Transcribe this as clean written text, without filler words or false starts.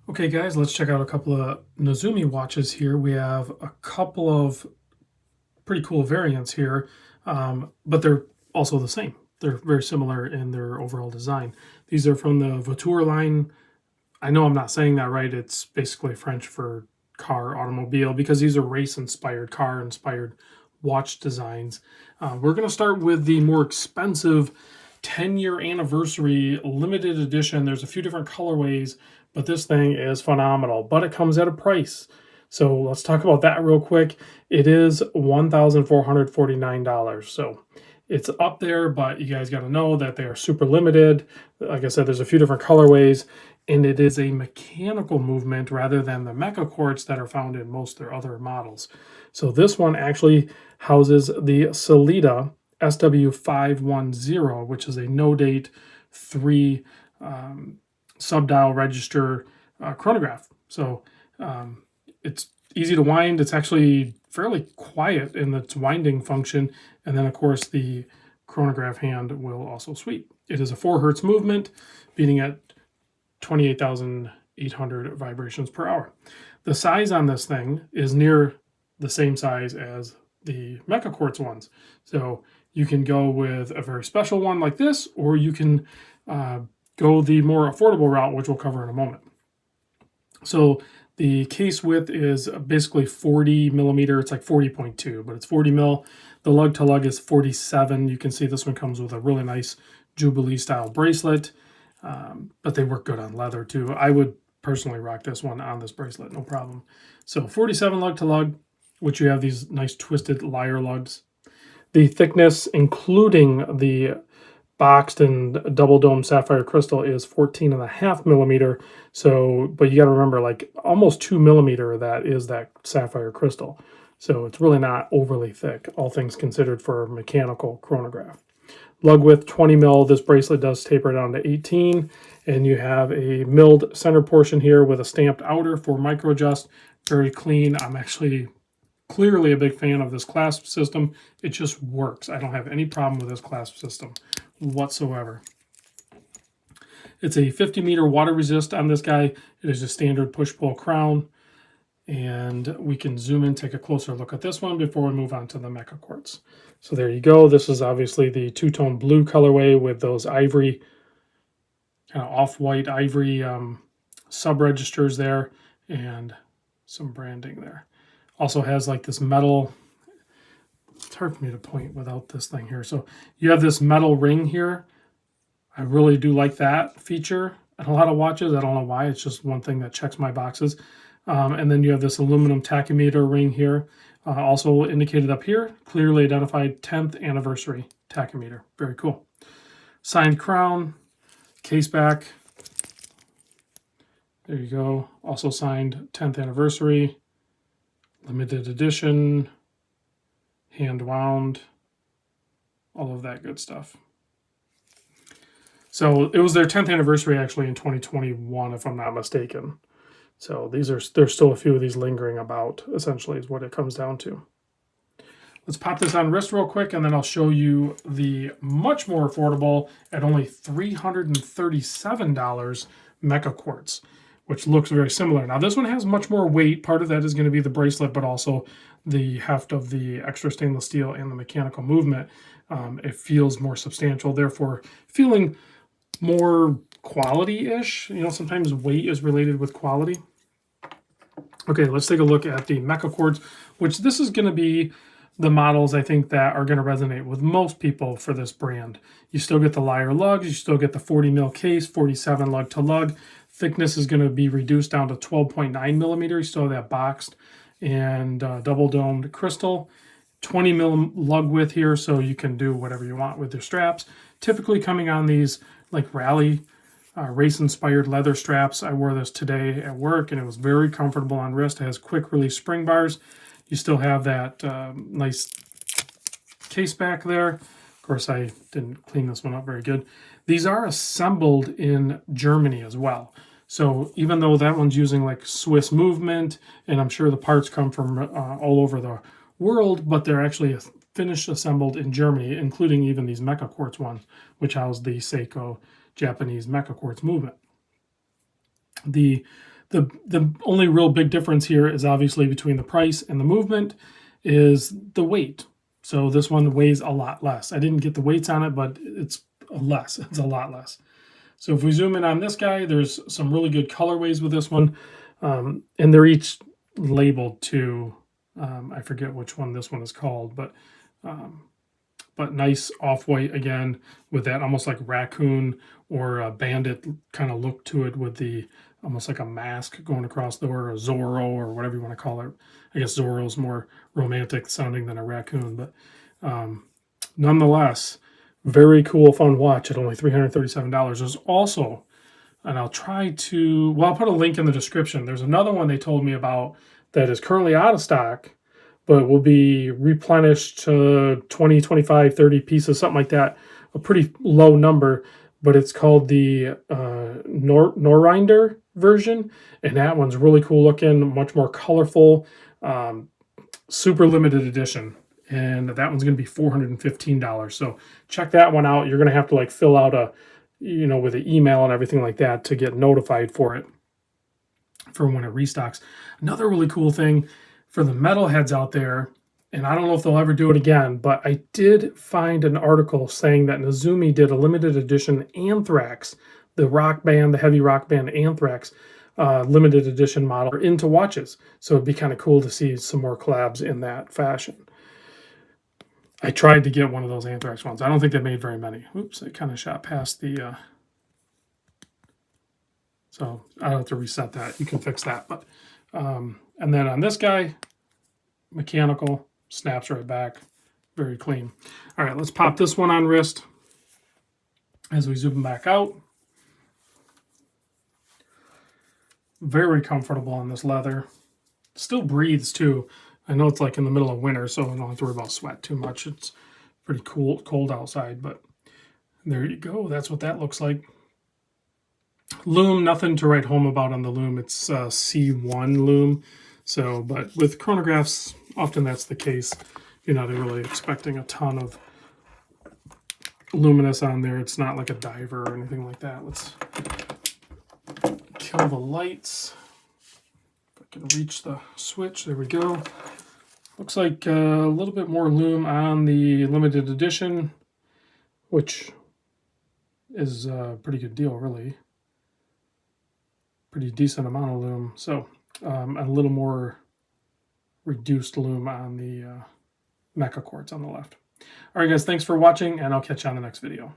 Okay, guys, let's check out a couple of Nezumi watches here. We have a couple of pretty cool variants here, but they're also the same. They're very similar in their overall design. These are from the Voiture line. I know I'm not saying that right. It's basically French for car, automobile, because these are race-inspired, car-inspired watch designs. We're going to start with the more expensive 10-year anniversary limited edition. There's a few different colorways, but this thing is phenomenal, but it comes at a price. So let's talk about that real quick. It is $1,449. So it's up there, but you guys got to know that they are super limited. Like I said, there's a few different colorways, and it is a mechanical movement rather than the Meca-Quartz that are found in most of their other models. So this one actually houses the Sellita SW510, which is a no-date 3 sub-dial register chronograph. So it's easy to wind. It's actually fairly quiet in its winding function. And then, of course, the chronograph hand will also sweep. It is a 4 hertz movement, beating at 28,800 vibrations per hour. The size on this thing is near the same size as the Meca-Quartz ones. So you can go with a very special one like this, or you can go the more affordable route, which we'll cover in a moment. So the case width is basically 40 millimeter. It's like 40.2, but it's 40 mil. The lug to lug is 47. You can see this one comes with a really nice Jubilee style bracelet, but they work good on leather too. I would personally rock this one on this bracelet, no problem. So 47 lug to lug, which you have these nice twisted Lyre lugs. The thickness, including the boxed and double dome sapphire crystal, is 14.5 millimeter. So, but you got to remember, like almost 2 millimeter of that is that sapphire crystal. So it's really not overly thick, all things considered for a mechanical chronograph. Lug width 20 mil. This bracelet does taper down to 18, and you have a milled center portion here with a stamped outer for micro adjust. Very clean. I'm actually clearly a big fan of this clasp system. It just works. I don't have any problem with this clasp system whatsoever. It's a 50-meter water resist on this guy. It is a standard push-pull crown. And we can zoom in, take a closer look at this one before we move on to the Meca-Quartz. So there you go. This is obviously the two-tone blue colorway with those ivory, kind of off-white ivory sub-registers there and some branding there. Also has like this metal, it's hard for me to point without this thing here. So you have this metal ring here. I really do like that feature in a lot of watches. I don't know why. It's just one thing that checks my boxes. And then you have this aluminum tachymeter ring here, also indicated up here, clearly identified 10th anniversary tachymeter. Very cool. Signed crown, case back. There you go. Also signed 10th anniversary, limited edition, hand wound, all of that good stuff. So it was their 10th anniversary actually in 2021, if I'm not mistaken. So there's still a few of these lingering about, essentially, is what it comes down to. Let's pop this on wrist real quick, and then I'll show you the much more affordable at only $337 Meca-Quartz, which looks very similar. Now, this one has much more weight. Part of that is going to be the bracelet, but also the heft of the extra stainless steel and the mechanical movement. It feels more substantial, therefore feeling more quality-ish. You know, sometimes weight is related with quality. Okay, let's take a look at the Meca-Quartz, which this is going to be the models I think that are going to resonate with most people for this brand. You still get the Lyre lugs, you still get the 40 mil case, 47 lug to lug. Thickness is going to be reduced down to 12.9 millimeter. You still have that boxed and double domed crystal. 20 mil lug width here, so you can do whatever you want with your straps. Typically coming on these like rally race-inspired leather straps. I wore this today at work, and it was very comfortable on wrist. It has quick-release spring bars. You still have that nice case back there. Of course, I didn't clean this one up very good. These are assembled in Germany as well. So even though that one's using like Swiss movement, and I'm sure the parts come from all over the world, but they're actually finished assembled in Germany, including even these Meca-Quartz ones, which house the Seiko Japanese Meca-Quartz movement. The The only real big difference here is obviously between the price and the movement is the weight. So this one weighs a lot less. I didn't get the weights on it, but it's less. It's a lot less. So if we zoom in on this guy, there's some really good colorways with this one. And they're each labeled to, I forget which one this one is called, but nice off-white again with that almost like raccoon or a bandit kind of look to it, with the almost like a mask going across the, or a Zorro or whatever you want to call it. I guess Zorro's more romantic sounding than a raccoon, but nonetheless, very cool, fun watch at only $337. There's also, and I'll try to, well, I'll put a link in the description. There's another one they told me about that is currently out of stock, but will be replenished to 20, 25, 30 pieces, something like that. A pretty low number, but it's called the Norinder version, and that one's really cool looking, much more colorful, super limited edition. And that one's going to be $415. So check that one out. You're going to have to like fill out a, with an email and everything like that to get notified for it, for when it restocks. Another really cool thing for the metalheads out there, and I don't know if they'll ever do it again, but I did find an article saying that Nezumi did a limited edition Anthrax, the rock band, the heavy rock band Anthrax, limited edition model into watches. So it'd be kind of cool to see some more collabs in that fashion. I tried to get one of those Anthrax ones. I don't think they made very many. Oops, I kind of shot past the... so I'll have to reset that. You can fix that. But and then on this guy, mechanical, snaps right back. Very clean. All right, let's pop this one on wrist as we zoom back out. Very comfortable on this leather. Still breathes too. I know it's like in the middle of winter, so I don't have to worry about sweat too much. It's pretty cold outside, but there you go. That's what that looks like. Loom, nothing to write home about on the loom. It's C1 loom. So, but with chronographs, often that's the case. You're not really expecting a ton of luminous on there. It's not like a diver or anything like that. Let's kill the lights. If I can reach the switch, there we go. Looks like a little bit more loom on the limited edition, which is a pretty good deal, really. Pretty decent amount of loom. So a little more reduced loom on the Meca-Quartz on the left. All right, guys, thanks for watching, and I'll catch you on the next video.